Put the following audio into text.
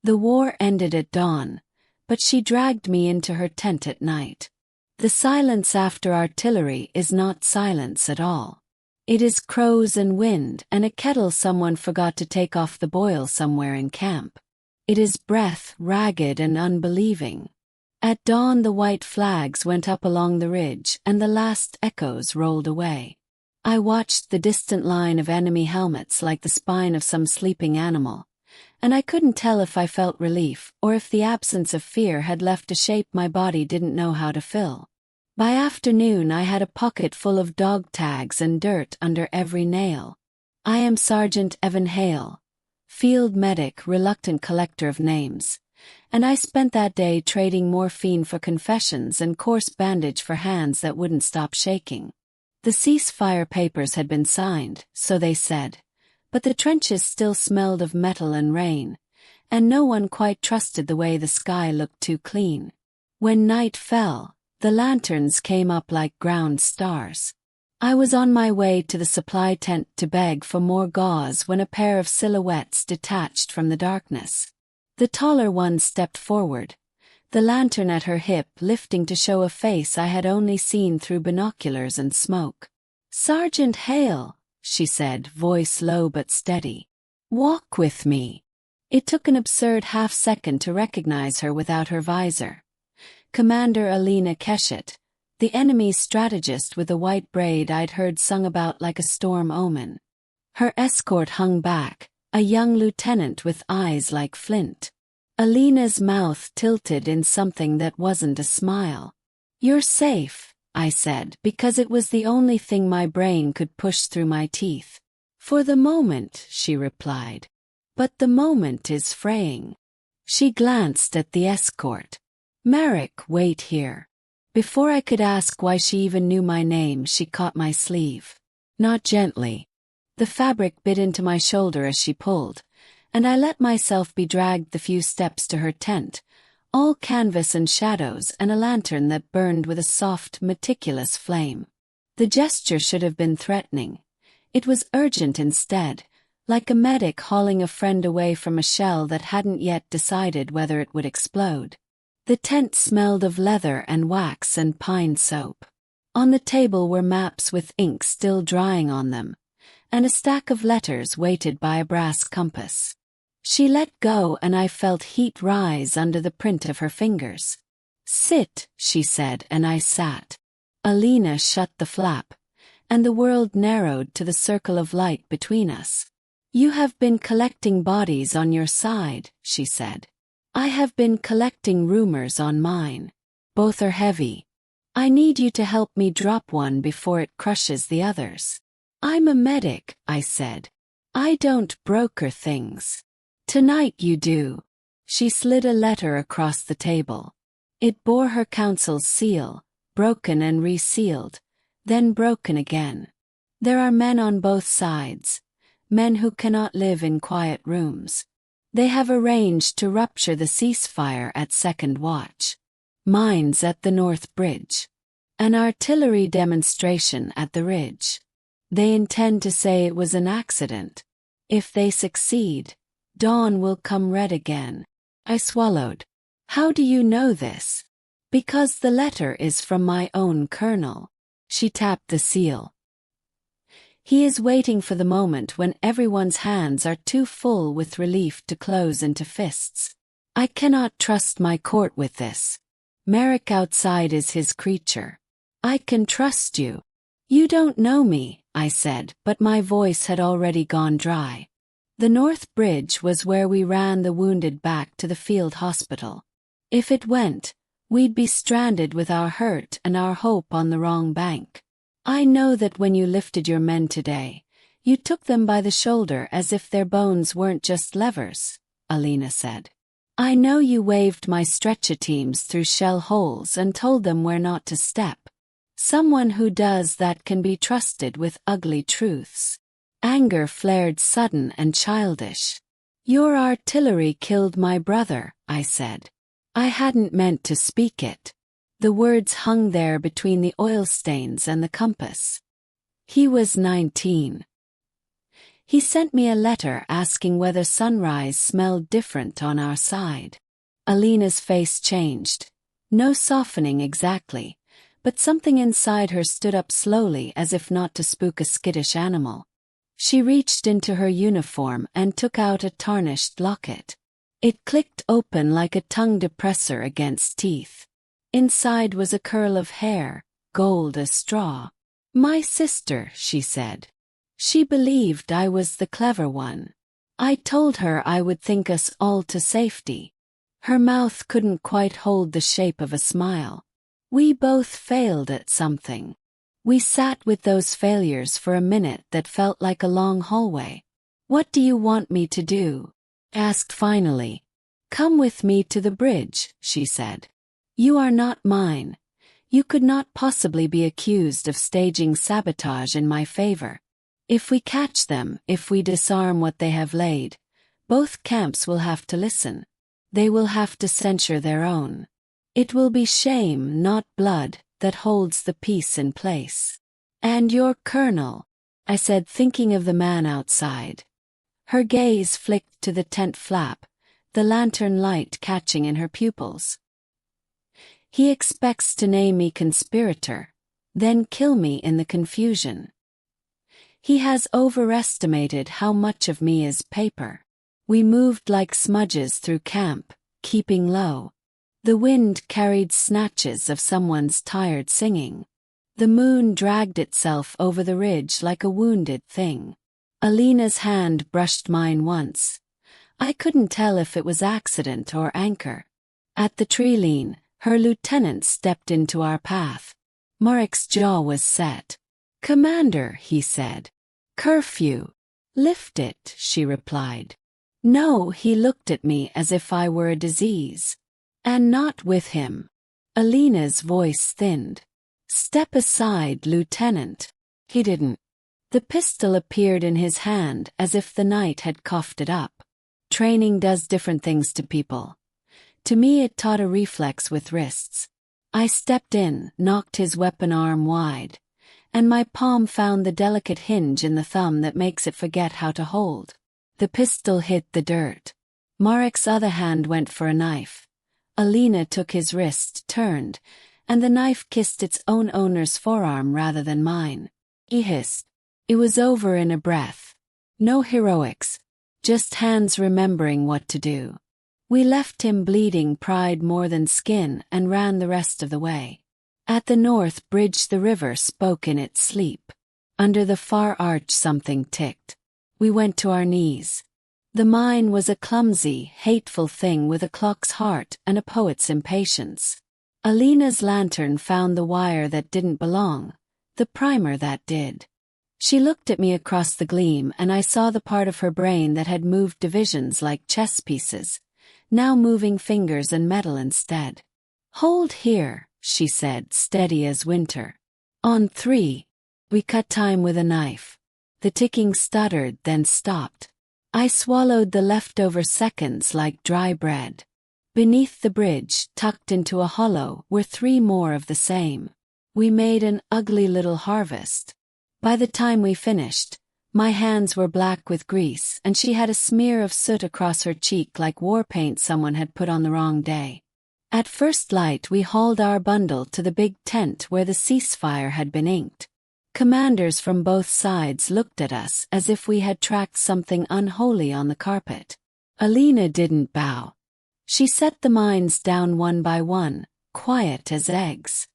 The war ended at dawn, but she dragged me into her tent at night. The silence after artillery is not silence at all. It is crows and wind and a kettle someone forgot to take off the boil somewhere in camp. It is breath, ragged and unbelieving. At dawn the white flags went up along the ridge and the last echoes rolled away. I watched the distant line of enemy helmets like the spine of some sleeping animal, and I couldn't tell if I felt relief or if the absence of fear had left a shape my body didn't know how to fill. By afternoon I had a pocket full of dog tags and dirt under every nail. I am Sergeant Evan Hale, field medic, reluctant collector of names, and I spent that day trading morphine for confessions and coarse bandage for hands that wouldn't stop shaking. The ceasefire papers had been signed, so they said, but the trenches still smelled of metal and rain, and no one quite trusted the way the sky looked too clean. When night fell, the lanterns came up like ground stars. I was on my way to the supply tent to beg for more gauze when a pair of silhouettes detached from the darkness. The taller one stepped forward, the lantern at her hip lifting to show a face I had only seen through binoculars and smoke. "Sergeant Hale," she said, voice low but steady. "Walk with me." It took an absurd half-second to recognize her without her visor. Commander Alina, the enemy's strategist with a white braid I'd heard sung about like a storm omen. Her escort hung back, a young lieutenant with eyes like flint. Alina's mouth tilted in something that wasn't a smile. "You're safe," I said, because it was the only thing my brain could push through my teeth. "For the moment," she replied. "But the moment is fraying." She glanced at the escort. "Merrick, wait here." Before I could ask why she even knew my name, she caught my sleeve. Not gently. The fabric bit into my shoulder as she pulled, and I let myself be dragged the few steps to her tent, all canvas and shadows and a lantern that burned with a soft, meticulous flame. The gesture should have been threatening. It was urgent instead, like a medic hauling a friend away from a shell that hadn't yet decided whether it would explode. The tent smelled of leather and wax and pine soap. On the table were maps with ink still drying on them, and a stack of letters weighted by a brass compass. She let go and I felt heat rise under the print of her fingers. "Sit," she said, and I sat. Alina shut the flap, and the world narrowed to the circle of light between us. "You have been collecting bodies on your side," she said. "I have been collecting rumors on mine. Both are heavy. I need you to help me drop one before it crushes the others." "I'm a medic," I said. "I don't broker things." "Tonight you do." She slid a letter across the table. It bore her counsel's seal, broken and resealed, then broken again. "There are men on both sides, men who cannot live in quiet rooms. They have arranged to rupture the ceasefire at second watch. Mines at the North Bridge. An artillery demonstration at the ridge. They intend to say it was an accident. If they succeed, dawn will come red again." I swallowed. "How do you know this?" "Because the letter is from my own colonel." She tapped the seal. "He is waiting for the moment when everyone's hands are too full with relief to close into fists. I cannot trust my court with this. Merrick outside is his creature. I can trust you." "You don't know me," I said, but my voice had already gone dry. The North Bridge was where we ran the wounded back to the field hospital. If it went, we'd be stranded with our hurt and our hope on the wrong bank. "I know that when you lifted your men today, you took them by the shoulder as if their bones weren't just levers," Alina said. "I know you waved my stretcher teams through shell holes and told them where not to step. Someone who does that can be trusted with ugly truths." Anger flared sudden and childish. "Your artillery killed my brother," I said. I hadn't meant to speak it. The words hung there between the oil stains and the compass. "He was 19. He sent me a letter asking whether sunrise smelled different on our side. Alina's face changed. No softening exactly, but something inside her stood up slowly as if not to spook a skittish animal. She reached into her uniform and took out a tarnished locket. It clicked open like a tongue depressor against teeth. Inside was a curl of hair, gold as straw. "My sister," she said. She believed I was the clever one. I told her I would think us all to safety. Her mouth couldn't quite hold the shape of a smile. We both failed at something. We sat with those failures for a minute that felt like a long hallway. "What do you want me to do?" asked finally. "Come with me to the bridge," she said. "You are not mine. You could not possibly be accused of staging sabotage in my favor. If we catch them, if we disarm what they have laid, both camps will have to listen. They will have to censure their own. It will be shame, not blood, that holds the peace in place." "And your colonel," I said, thinking of the man outside. Her gaze flicked to the tent flap, the lantern light catching in her pupils. "He expects to name me conspirator, then kill me in the confusion. He has overestimated how much of me is paper." We moved like smudges through camp, keeping low. The wind carried snatches of someone's tired singing. The moon dragged itself over the ridge like a wounded thing. Alina's hand brushed mine once. I couldn't tell if it was accident or anchor. At the treeline, her lieutenant stepped into our path. Marek's jaw was set. "Commander," he said. "Curfew." "Lift it," she replied. "No," he looked at me as if I were a disease. "And not with him." Alina's voice thinned. "Step aside, Lieutenant." He didn't. The pistol appeared in his hand as if the night had coughed it up. Training does different things to people. To me it taught a reflex with wrists. I stepped in, knocked his weapon arm wide, and my palm found the delicate hinge in the thumb that makes it forget how to hold. The pistol hit the dirt. Marek's other hand went for a knife. Alina took his wrist, turned, and the knife kissed its own owner's forearm rather than mine. He hissed. It was over in a breath. No heroics, just hands remembering what to do. We left him bleeding pride more than skin and ran the rest of the way. At the north bridge the river spoke in its sleep. Under the far arch something ticked. We went to our knees. The mine was a clumsy, hateful thing with a clock's heart and a poet's impatience. Alina's lantern found the wire that didn't belong, the primer that did. She looked at me across the gleam and I saw the part of her brain that had moved divisions like chess pieces, now moving fingers and metal instead. "Hold here," she said, steady as winter. "On 3. We cut time with a knife. The ticking stuttered, then stopped. I swallowed the leftover seconds like dry bread. Beneath the bridge, tucked into a hollow, were 3 more of the same. We made an ugly little harvest. By the time we finished, my hands were black with grease and she had a smear of soot across her cheek like war paint someone had put on the wrong day. At first light we hauled our bundle to the big tent where the ceasefire had been inked. Commanders from both sides looked at us as if we had tracked something unholy on the carpet. Alina didn't bow. She set the mines down one by one, quiet as eggs.